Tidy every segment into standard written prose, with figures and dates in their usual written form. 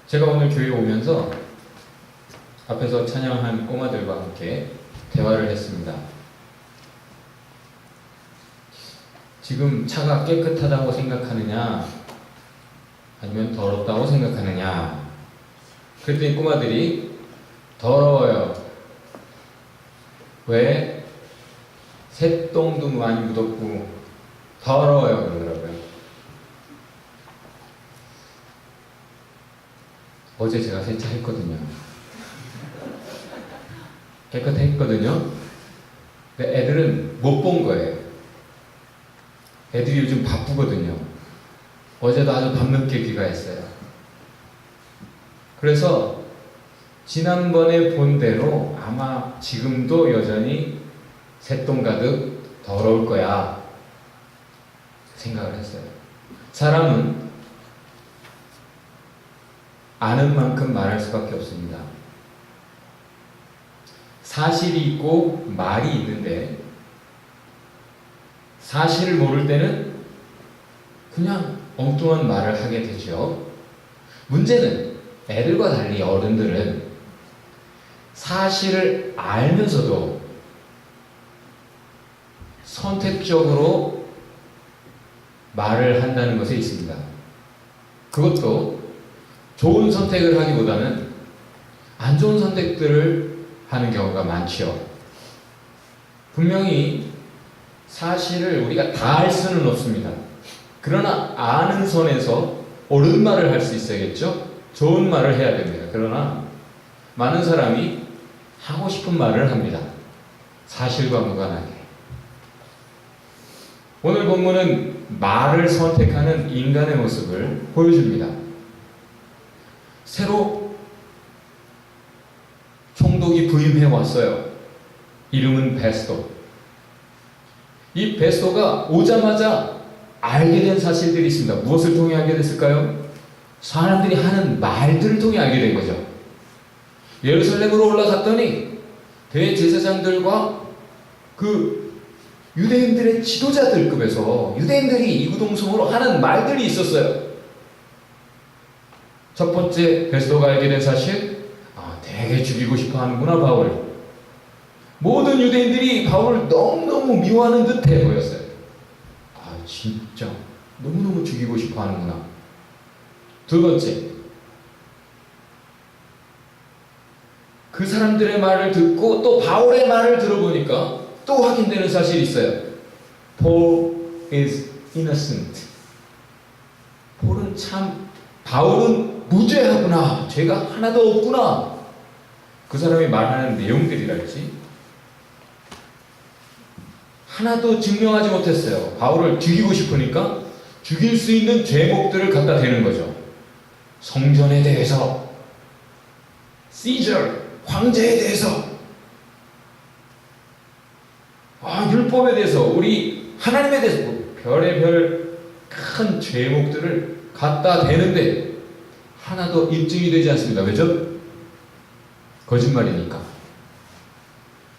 제가 오늘 교회 오면서 앞에서 찬양한 꼬마들과 함께 대화를 했습니다. 지금 차가 깨끗하다고 생각하느냐 아니면 더럽다고 생각하느냐. 그랬더니 꼬마들이 더러워요. 왜? 새똥도 많이 묻었고 더러워요 그러더라고요. 어제 제가 세차했거든요. 깨끗했거든요. 근데 애들은 못 본 거예요. 애들이 요즘 바쁘거든요. 어제도 아주 밤늦게 귀가했어요. 그래서 지난번에 본 대로 아마 지금도 여전히 새똥 가득 더러울 거야 생각을 했어요. 사람은 아는 만큼 말할 수밖에 없습니다. 사실이 있고 말이 있는데 사실을 모를 때는 그냥 엉뚱한 말을 하게 되죠. 문제는 애들과 달리 어른들은 사실을 알면서도 선택적으로 말을 한다는 것에 있습니다. 그것도 좋은 선택을 하기보다는 안 좋은 선택들을 하는 경우가 많죠. 분명히 사실을 우리가 다 알 수는 없습니다. 그러나 아는 선에서 옳은 말을 할 수 있어야겠죠? 좋은 말을 해야 됩니다. 그러나 많은 사람이 하고 싶은 말을 합니다. 사실과 무관하게. 오늘 본문은 말을 선택하는 인간의 모습을 보여줍니다. 새로 총독이 부임해 왔어요. 이름은 베스도. 이 베스도가 오자마자 알게 된 사실들이 있습니다. 무엇을 통해 알게 됐을까요? 사람들이 하는 말들을 통해 알게 된 거죠. 예루살렘으로 올라갔더니 대제사장들과 그 유대인들의 지도자들급에서 유대인들이 이구동성으로 하는 말들이 있었어요. 첫 번째 베스도가 알게 된 사실, 되게 죽이고 싶어 하는구나 바울. 모든 유대인들이 바울을 너무너무 미워하는 듯해 보였어요. 진짜 너무너무 죽이고 싶어 하는구나. 두 번째, 그 사람들의 말을 듣고 또 바울의 말을 들어보니까 또 확인되는 사실이 있어요. Paul is innocent. 바울은 무죄하구나. 죄가 하나도 없구나. 그 사람이 말하는 내용들이랄지 하나도 증명하지 못했어요. 바울을 죽이고 싶으니까 죽일 수 있는 죄목들을 갖다 대는 거죠. 성전에 대해서, 시저, 황제에 대해서, 율법에 대해서, 우리 하나님에 대해서 별의별 큰 죄목들을 갖다 대는데 하나도 입증이 되지 않습니다. 왜죠? 거짓말이니까.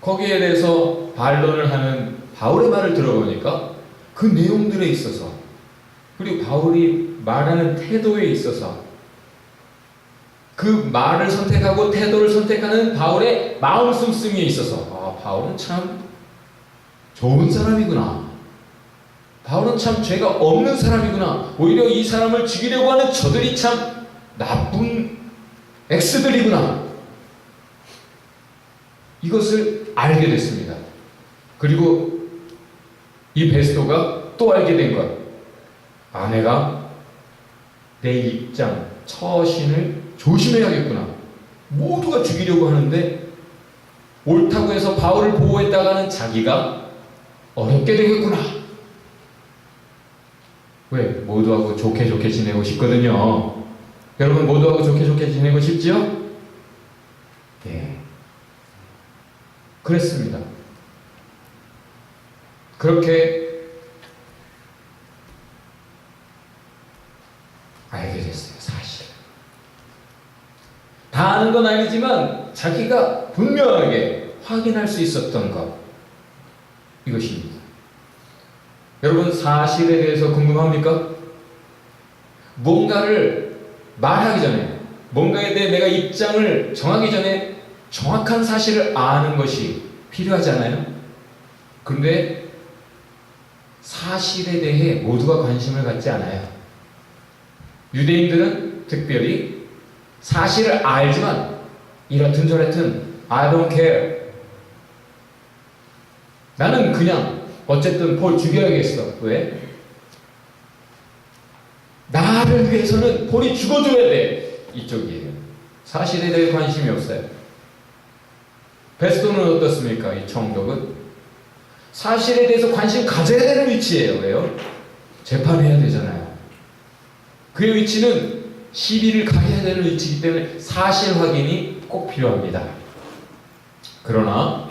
거기에 대해서 반론을 하는 바울의 말을 들어보니까 그 내용들에 있어서, 그리고 바울이 말하는 태도에 있어서, 그 말을 선택하고 태도를 선택하는 바울의 마음 씀씀이에 있어서 바울은 참 좋은 사람이구나. 바울은 참 죄가 없는 사람이구나. 오히려 이 사람을 죽이려고 하는 저들이 참 나쁜 엑스들이구나. 이것을 알게 됐습니다. 그리고 이 베스도가 또 알게 된 것. 내가 내 입장, 처신을 조심해야겠구나. 모두가 죽이려고 하는데 옳다고 해서 바울을 보호했다가는 자기가 어렵게 되겠구나. 왜? 모두하고 좋게 지내고 싶거든요. 여러분 모두하고 좋게 지내고 싶지요? 네. 그랬습니다. 그렇게 알게 됐어요. 사실 다 아는 건 아니지만 자기가 분명하게 확인할 수 있었던 것, 이것입니다. 여러분 사실에 대해서 궁금합니까? 뭔가를 말하기 전에 뭔가에 대해 내가 입장을 정하기 전에 정확한 사실을 아는 것이 필요하잖아요. 그런데 사실에 대해 모두가 관심을 갖지 않아요. 유대인들은 특별히 사실을 알지만 이렇든 저렇든 I don't care. 나는 그냥 어쨌든 폴 죽여야겠어. 왜? 나를 위해서는 폴이 죽어줘야 돼. 이쪽이에요. 사실에 대해 관심이 없어요. 베스토는 어떻습니까? 이 총독은 사실에 대해서 관심 가져야 되는 위치예요. 왜요? 재판해야 되잖아요. 그의 위치는 시비를 가해야 되는 위치이기 때문에 사실 확인이 꼭 필요합니다. 그러나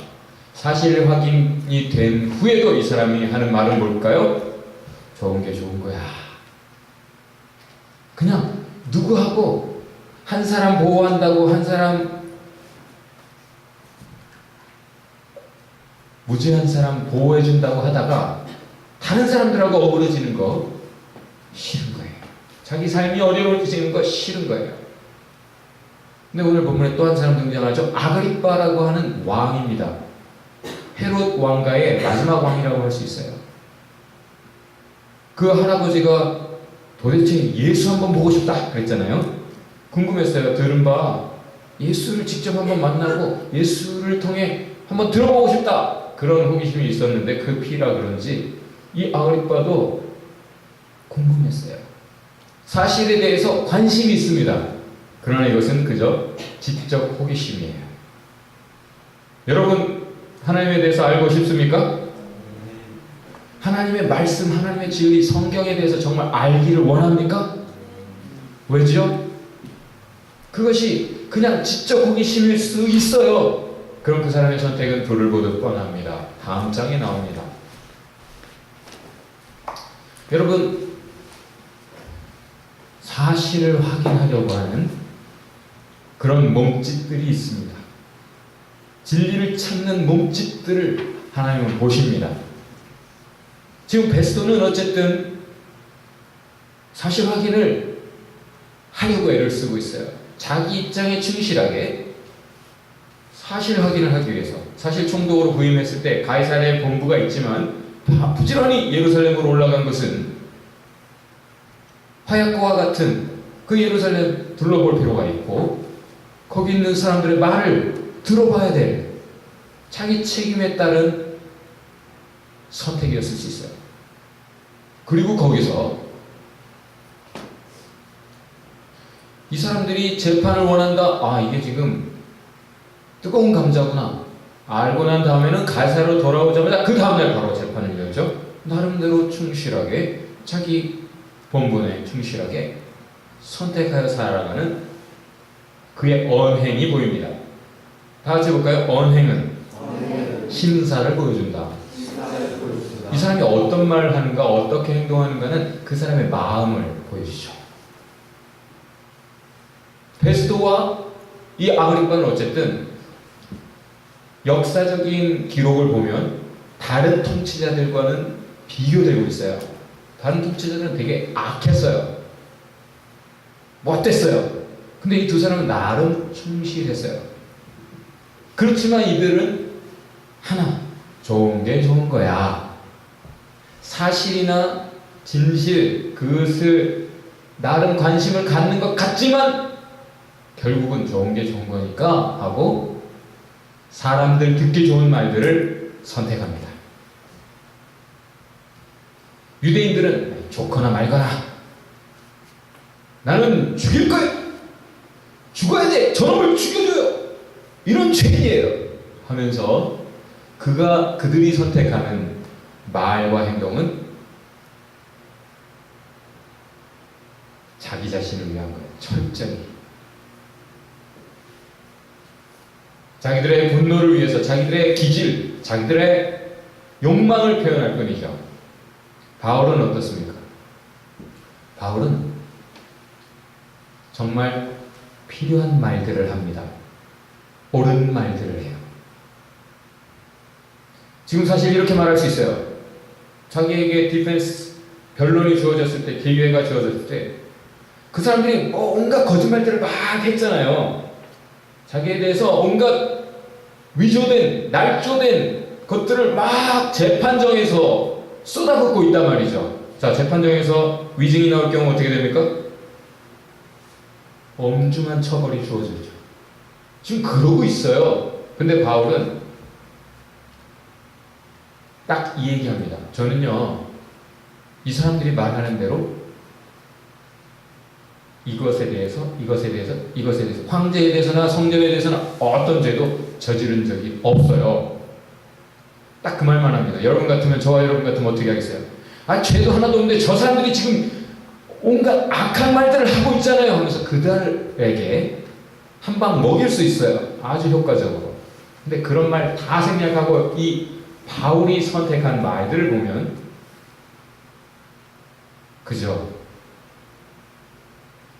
사실 확인이 된 후에도 이 사람이 하는 말은 뭘까요? 좋은 게 좋은 거야. 그냥 누구하고 한 사람 보호한다고 한 사람 무죄한 사람 보호해준다고 하다가 다른 사람들하고 어우러지는 거 싫은 거예요. 자기 삶이 어려워지는 거 싫은 거예요. 근데 오늘 본문에 또 한 사람 등장하죠. 아그리빠라고 하는 왕입니다. 헤롯 왕가의 마지막 왕이라고 할 수 있어요. 그 할아버지가 도대체 예수 한번 보고 싶다 그랬잖아요. 궁금했어요. 들은 바 예수를 직접 한번 만나고 예수를 통해 한번 들어보고 싶다. 그런 호기심이 있었는데 그 피라 그런지 이 아그리빠도 궁금했어요. 사실에 대해서 관심이 있습니다. 그러나 이것은 그저 지적 호기심이에요. 여러분 하나님에 대해서 알고 싶습니까? 하나님의 말씀, 하나님의 진리, 성경에 대해서 정말 알기를 원합니까? 왜죠? 그것이 그냥 지적 호기심일 수 있어요. 그럼 그 사람의 선택은 불을 보듯 뻔합니다. 다음 장에 나옵니다. 여러분, 사실을 확인하려고 하는 그런 몸짓들이 있습니다. 진리를 찾는 몸짓들을 하나님은 보십니다. 지금 베스토는 어쨌든 사실 확인을 하려고 애를 쓰고 있어요. 자기 입장에 충실하게 사실 확인을 하기 위해서. 사실 총독으로 부임했을 때 가이사랴에 본부가 있지만 부지런히 예루살렘으로 올라간 것은 화약고와 같은 그 예루살렘 둘러볼 필요가 있고 거기 있는 사람들의 말을 들어봐야 될 자기 책임에 따른 선택이었을 수 있어요. 그리고 거기서 이 사람들이 재판을 원한다. 아, 이게 지금 뜨거운 감자구나. 알고 난 다음에는 가이사랴로 돌아오자마자 그 다음날 바로 재판을 열죠. 나름대로 충실하게 자기 본분에 충실하게 선택하여 살아가는 그의 언행이 보입니다. 다 같이 볼까요? 언행은 심사를 보여준다. 이 사람이 어떤 말을 하는가, 어떻게 행동하는가는 그 사람의 마음을 보여주죠. 베스토와 이 아그리빠는 어쨌든 역사적인 기록을 보면 다른 통치자들과는 비교되고 있어요. 다른 통치자들은 되게 악했어요. 못됐어요. 근데 이 두 사람은 나름 충실했어요. 그렇지만 이들은 하나, 좋은 게 좋은 거야. 사실이나 진실, 그것을 나름 관심을 갖는 것 같지만 결국은 좋은 게 좋은 거니까 하고 사람들 듣기 좋은 말들을 선택합니다. 유대인들은 좋거나 말거나 나는 죽일 거야. 죽어야 돼. 저놈을 죽여줘요. 이런 죄인이에요. 하면서 그들이 선택하는 말과 행동은 자기 자신을 위한 거예요. 철저히. 자기들의 분노를 위해서, 자기들의 기질, 자기들의 욕망을 표현할 뿐이죠. 바울은 어떻습니까? 바울은 정말 필요한 말들을 합니다. 옳은 말들을 해요. 지금 사실 이렇게 말할 수 있어요. 자기에게 디펜스 변론이 주어졌을 때, 기회가 주어졌을 때 그 그 사람들이 온갖 거짓말들을 막 했잖아요. 자기에 대해서 온갖 위조된, 날조된 것들을 막 재판정에서 쏟아붓고 있단 말이죠. 자, 재판정에서 위증이 나올 경우 어떻게 됩니까? 엄중한 처벌이 주어지죠. 지금 그러고 있어요. 근데 바울은 딱 이 얘기합니다. 저는요, 이 사람들이 말하는 대로 이것에 대해서 황제에 대해서나 성전에 대해서나 어떤 죄도 저지른 적이 없어요. 딱 그 말만 합니다. 여러분 같으면, 저와 여러분 같으면 어떻게 하겠어요? 죄도 하나도 없는데 저 사람들이 지금 온갖 악한 말들을 하고 있잖아요 하면서 그들에게 한 방 먹일 수 있어요. 아주 효과적으로. 근데 그런 말 다 생략하고 이 바울이 선택한 말들을 보면 그저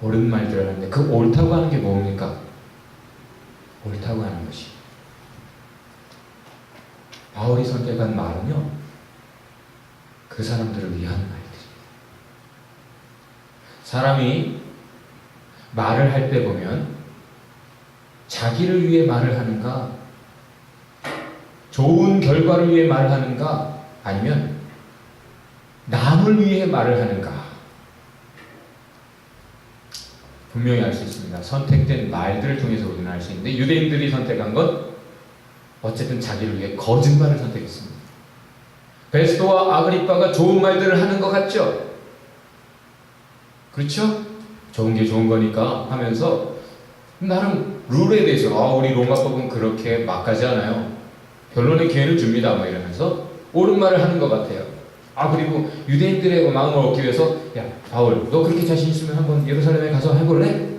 옳은 말들을 하는데, 그 옳다고 하는 게 뭡니까? 옳다고 하는 것이, 바울이 선택한 말은요, 그 사람들을 위한 말들입니다. 사람이 말을 할 때 보면 자기를 위해 말을 하는가, 좋은 결과를 위해 말을 하는가, 아니면 남을 위해 말을 하는가, 분명히 알 수 있습니다. 선택된 말들을 통해서 우리는 알 수 있는데, 유대인들이 선택한 건 어쨌든 자기를 위해 거짓말을 선택했습니다. 베스토와 아그리빠가 좋은 말들을 하는 것 같죠? 그렇죠? 좋은 게 좋은 거니까 하면서 나름 룰에 대해서 우리 로마법은 그렇게 막하지 않아요. 변론의 기회를 줍니다. 뭐 이러면서 옳은 말을 하는 것 같아요. 그리고 유대인들의 마음을 얻기 위해서, 야, 바울, 너 그렇게 자신 있으면 한번 예루살렘에 가서 해볼래?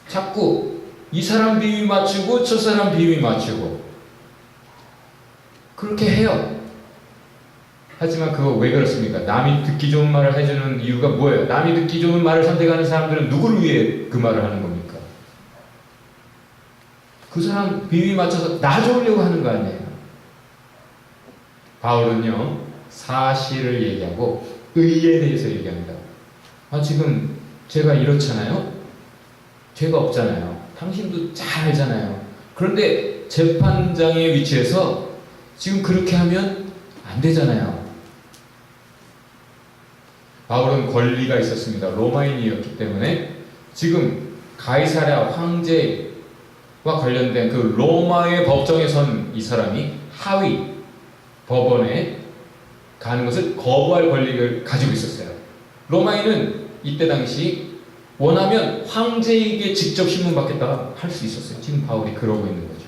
자꾸 이 사람 비위 맞추고 저 사람 비위 맞추고 그렇게 해요. 하지만 그거 왜 그렇습니까? 남이 듣기 좋은 말을 해주는 이유가 뭐예요? 남이 듣기 좋은 말을 선택하는 사람들은 누구를 위해 그 말을 하는 겁니까? 그 사람 비위 맞춰서 나 좋으려고 하는 거 아니에요? 바울은요, 사실을 얘기하고 의에 대해서 얘기합니다. 지금 제가 이렇잖아요? 죄가 없잖아요. 당신도 잘 알잖아요. 그런데 재판장의 위치에서 지금 그렇게 하면 안 되잖아요. 바울은 권리가 있었습니다. 로마인이었기 때문에 지금 가이사랴 황제와 관련된 그 로마의 법정에 선 이 사람이 하위 법원에 가는 것을 거부할 권리를 가지고 있었어요. 로마인은 이때 당시 원하면 황제에게 직접 신문받겠다가 할 수 있었어요. 지금 바울이 그러고 있는 거죠.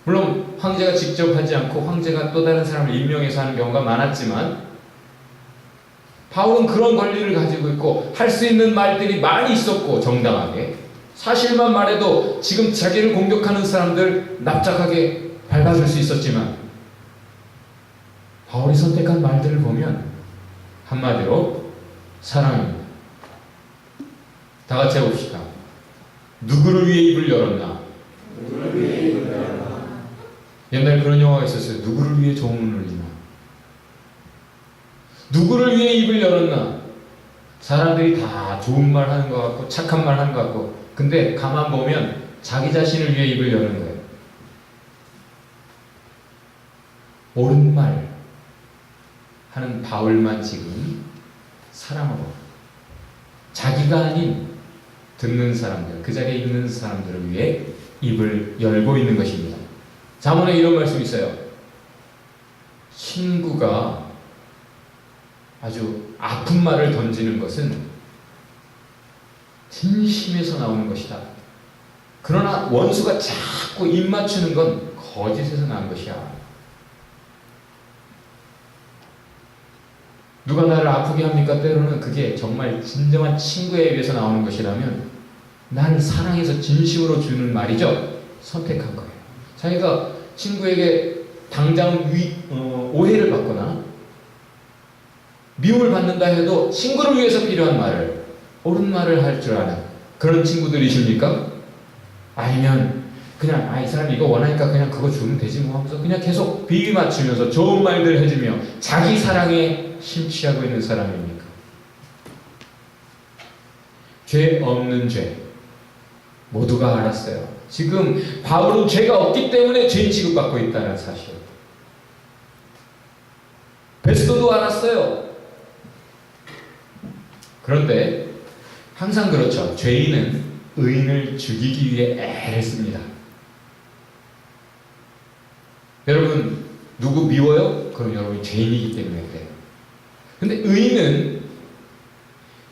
물론 황제가 직접 하지 않고 황제가 또 다른 사람을 임명해서 하는 경우가 많았지만, 바울은 그런 권리를 가지고 있고 할 수 있는 말들이 많이 있었고, 정당하게 사실만 말해도 지금 자기를 공격하는 사람들 납작하게 밟아줄 수 있었지만, 바울이 선택한 말들을 보면 한마디로 사랑입니다. 다 같이 해봅시다. 누구를 위해 입을 열었나? 옛날에 그런 영화가 있었어요. 누구를 위해 종을 울리나? 누구를 위해 입을 열었나? 사람들이 다 좋은 말 하는 것 같고 착한 말 하는 것 같고, 근데 가만 보면 자기 자신을 위해 입을 여는 거예요. 옳은 말 하는 바울만 지금 사랑으로 자기가 아닌 듣는 사람들, 그 자리에 있는 사람들을 위해 입을 열고 있는 것입니다. 잠언에 이런 말씀이 있어요. 친구가 아주 아픈 말을 던지는 것은 진심에서 나오는 것이다. 그러나 원수가 자꾸 입 맞추는 건 거짓에서 나온 것이야. 누가 나를 아프게 합니까? 때로는 그게 정말 진정한 친구에 의해서 나오는 것이라면, 나를 사랑해서 진심으로 주는 말이죠. 선택한 거예요. 자기가 친구에게 당장 오해를 받거나 미움을 받는다 해도 친구를 위해서 필요한 말을, 옳은 말을 할 줄 아는 그런 친구들이십니까? 아니면 그냥 이 사람이 이거 원하니까 그냥 그거 주면 되지 뭐 하면서 그냥 계속 비위 맞추면서 좋은 말들 해주며 자기 사랑에 심취하고 있는 사람입니까? 죄 없는 죄. 모두가 알았어요. 지금 바울은 죄가 없기 때문에 죄인 취급받고 있다는 사실. 베스도도 알았어요. 그런데 항상 그렇죠. 죄인은 의인을 죽이기 위해 애를 씁니다. 여러분 누구 미워요? 그럼 여러분이 죄인이기 때문에 그래요. 근데 의인은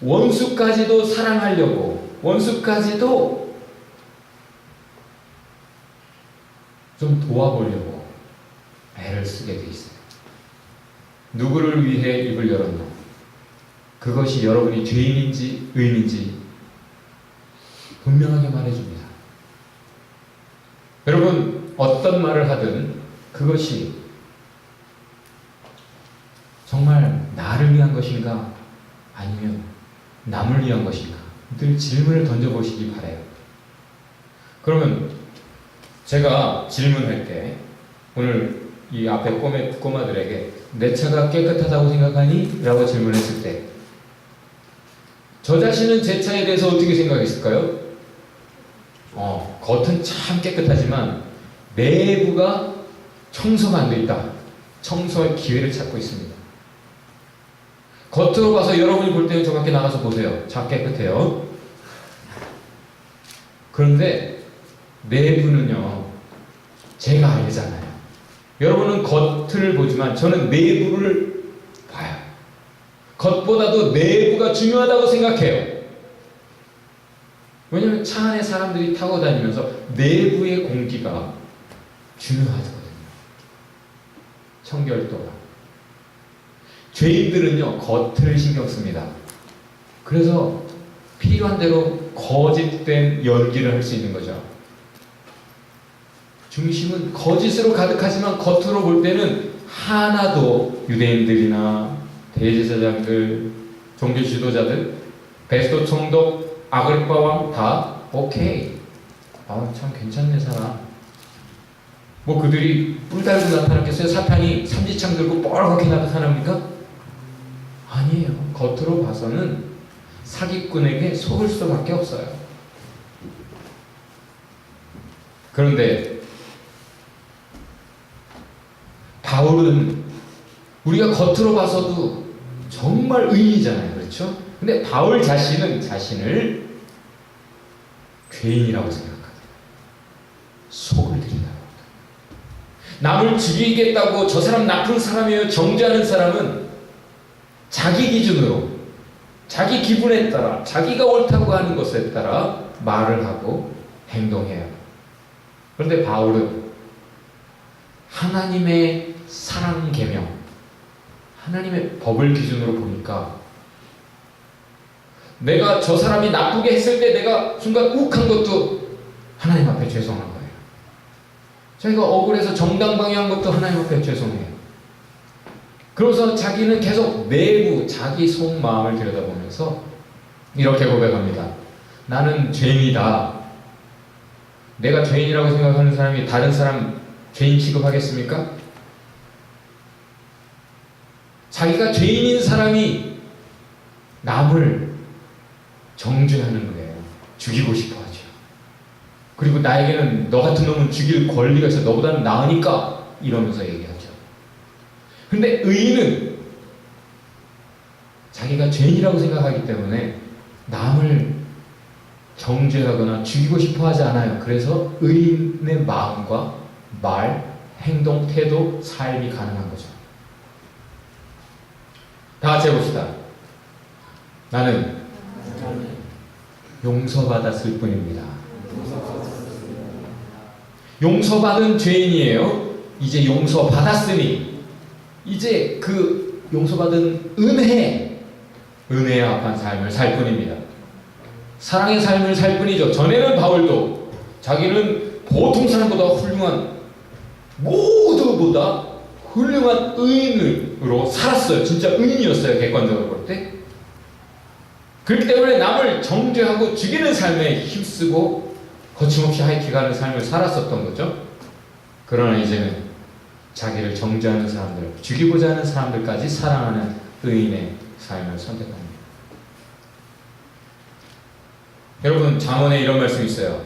원수까지도 사랑하려고, 원수까지도 좀 도와보려고 애를 쓰게 돼 있어요. 누구를 위해 입을 열었나? 그것이 여러분이 죄인인지 의인인지 분명하게 말해줍니다. 여러분 어떤 말을 하든 그것이 정말 나를 위한 것인가 아니면 남을 위한 것인가 늘 질문을 던져보시기 바라요. 그러면 제가 질문할 때 오늘 이 앞에 꼬마들에게 내 차가 깨끗하다고 생각하니? 라고 질문했을 때 저 자신은 제 차에 대해서 어떻게 생각했을까요? 겉은 참 깨끗하지만 내부가 청소가 안 돼 있다. 청소할 기회를 찾고 있습니다. 겉으로 봐서 여러분이 볼 때는 저 밖에 나가서 보세요. 차 깨끗해요. 그런데 내부는요, 제가 알잖아요. 여러분은 겉을 보지만 저는 내부를 봐요. 겉보다도 내부가 중요하다고 생각해요. 왜냐하면 차 안에 사람들이 타고 다니면서 내부의 공기가 중요하거든요. 청결도가. 죄인들은요, 겉을 신경 씁니다. 그래서 필요한 대로 거짓된 연기를 할 수 있는 거죠. 중심은 거짓으로 가득하지만 겉으로 볼 때는 하나도 유대인들이나 대제사장들, 종교 지도자들, 베스도 총독, 아그리파 왕 다 오케이. 참 괜찮네 사람. 뭐 그들이 뿔 달고 나타났겠어요? 사탄이 삼지창 들고 뻘겋게 나타납니까? 아니에요. 겉으로 봐서는 사기꾼에게 속을 수밖에 없어요. 그런데 바울은 우리가 겉으로 봐서도 정말 의인이잖아요. 그렇죠? 근데 바울 자신은 자신을 죄인이라고 생각합니다. 속을 들인다고. 남을 죽이겠다고 저 사람 나쁜 사람이에요 정죄하는 사람은 자기 기준으로, 자기 기분에 따라, 자기가 옳다고 하는 것에 따라 말을 하고 행동해요. 그런데 바울은 하나님의 사랑 계명, 하나님의 법을 기준으로 보니까 내가 저 사람이 나쁘게 했을 때 내가 순간 욱한 것도 하나님 앞에 죄송한 거예요. 자기가 억울해서 정당방위한 것도 하나님 앞에 죄송해요. 그래서 자기는 계속 내부 자기 속마음을 들여다보면서 이렇게 고백합니다. 나는 죄인이다. 내가 죄인이라고 생각하는 사람이 다른 사람 죄인 취급하겠습니까? 자기가 죄인인 사람이 남을 정죄하는 거예요. 죽이고 싶어 하죠. 그리고 나에게는 너 같은 놈은 죽일 권리가 있어. 너보다는 나으니까 이러면서 얘기하죠. 근데 의인은 자기가 죄인이라고 생각하기 때문에 남을 정죄하거나 죽이고 싶어 하지 않아요. 그래서 의인의 마음과 말, 행동, 태도, 삶이 가능한 거죠. 다 같이 해봅시다. 나는 용서받았을 뿐입니다. 용서받은 죄인이에요. 이제 용서받았으니 이제 그 용서받은 은혜에 합한 삶을 살 뿐입니다. 사랑의 삶을 살 뿐이죠. 전에는 바울도 자기는 보통 사람보다 훌륭한, 모두보다 훌륭한 의인으로 살았어요. 진짜 의인이었어요. 객관적으로 볼 때. 그렇기 때문에 남을 정죄하고 죽이는 삶에 힘쓰고 거침없이 하이킥하는 삶을 살았었던 거죠. 그러나 이제는 자기를 정죄하는 사람들, 죽이고자 하는 사람들까지 사랑하는 의인의 삶을 선택합니다. 여러분, 잠언에 이런 말씀이 있어요.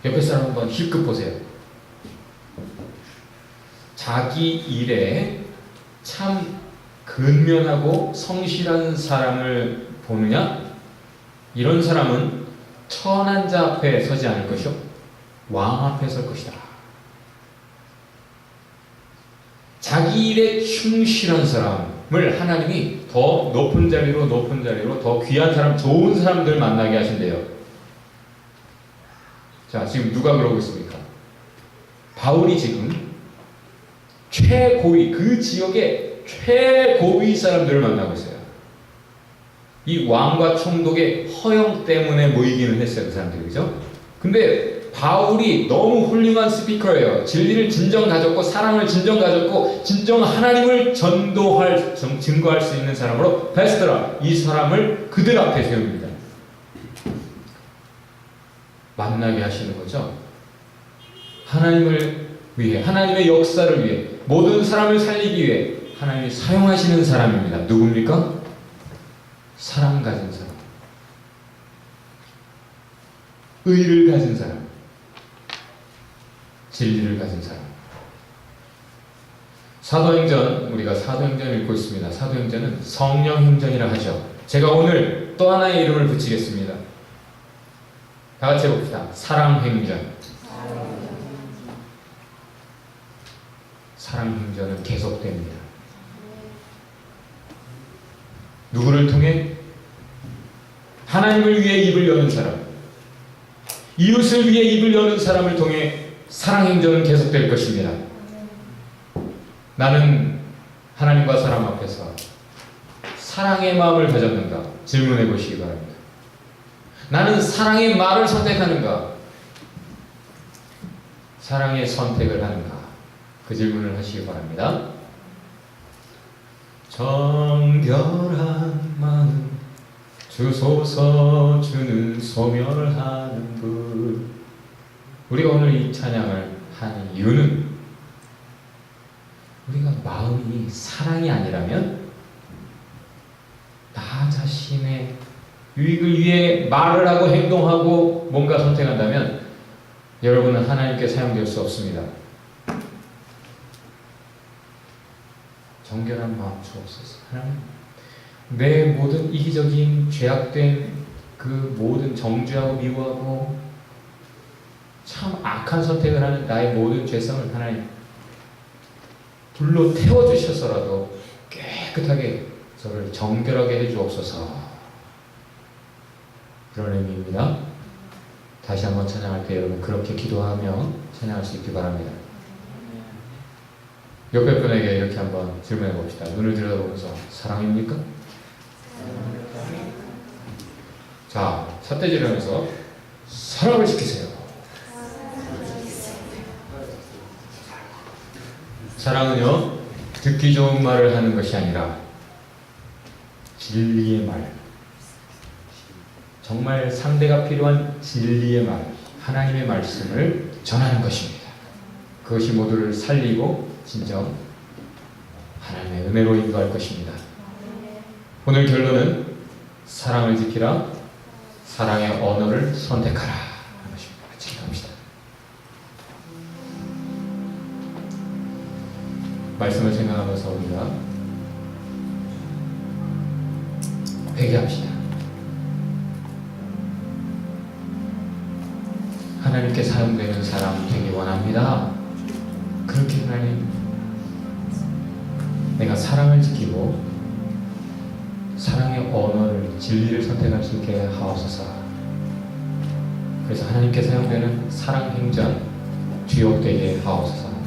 옆에 사람 한번 힐끗 보세요. 자기 일에 참 근면하고 성실한 사람을 보느냐? 이런 사람은 천한 자 앞에 서지 않을 것이요 왕 앞에 설 것이다. 자기 일에 충실한 사람을 하나님이 더 높은 자리로 더 귀한 사람, 좋은 사람들 만나게 하신대요. 자, 지금 누가 그러고 있습니까? 바울이 지금 최고위, 그 지역의 최고위 사람들을 만나고 있어요. 이 왕과 총독의 허영 때문에 모이기는 했어요, 그 사람들이. 그죠? 근데 바울이 너무 훌륭한 스피커예요. 진리를 진정 가졌고, 사랑을 진정 가졌고, 진정 하나님을 증거할 수 있는 사람으로 베스트라, 이 사람을 그들 앞에 세웁니다. 만나게 하시는 거죠. 하나님을 위해, 하나님의 역사를 위해, 모든 사람을 살리기 위해 하나님이 사용하시는 사람입니다. 누굽니까? 사랑 가진 사람, 의를 가진 사람, 진리를 가진 사람. 사도행전, 우리가 사도행전을 읽고 있습니다. 사도행전은 성령행전이라 하죠. 제가 오늘 또 하나의 이름을 붙이겠습니다. 다 같이 해봅시다. 사랑행전. 사랑행전은 계속됩니다. 누구를 통해? 하나님을 위해 입을 여는 사람, 이웃을 위해 입을 여는 사람을 통해 사랑행전은 계속될 것입니다. 나는 하나님과 사람 앞에서 사랑의 마음을 가졌는가? 질문해 보시기 바랍니다. 나는 사랑의 말을 선택하는가? 사랑의 선택을 하는가? 그 질문을 하시기 바랍니다. 정결한 마음 주소서, 주는 소멸하는 분. 우리가 오늘 이 찬양을 하는 이유는 우리가 마음이 사랑이 아니라면, 나 자신의 유익을 위해 말을 하고 행동하고 뭔가 선택한다면 여러분은 하나님께 사용될 수 없습니다. 정결한 마음 주옵소서. 하나님, 내 모든 이기적인 죄악된 그 모든 정죄하고 미워하고 참 악한 선택을 하는 나의 모든 죄성을 하나님 불로 태워주셔서라도 깨끗하게 저를 정결하게 해주옵소서. 그런 의미입니다. 다시 한번 찬양할 때 여러분 그렇게 기도하며 찬양할 수 있기 바랍니다. 옆에 분에게 이렇게 한번 질문해 봅시다. 눈을 들여다보면서 사랑입니까? 자, 삿대질하면서 사랑을 지키세요. 사랑은요, 듣기 좋은 말을 하는 것이 아니라 진리의 말, 정말 상대가 필요한 진리의 말, 하나님의 말씀을 전하는 것입니다. 그것이 모두를 살리고 진정 하나님의 은혜로 인도할 것입니다. 오늘 결론은 사랑을 지키라, 사랑의 언어를 선택하라 하는 것입니다. 같이 기도합시다. 말씀을 생각하면서 우리가 회개합시다. 하나님께 사용되는 사람 되기 원합니다. 그렇게 하나님, 내가 사랑을 지키고 사랑의 언어를, 진리를 선택할 수 있게 하옵소서. 그래서 하나님께 사용되는 사랑행전 주역되게 하옵소서.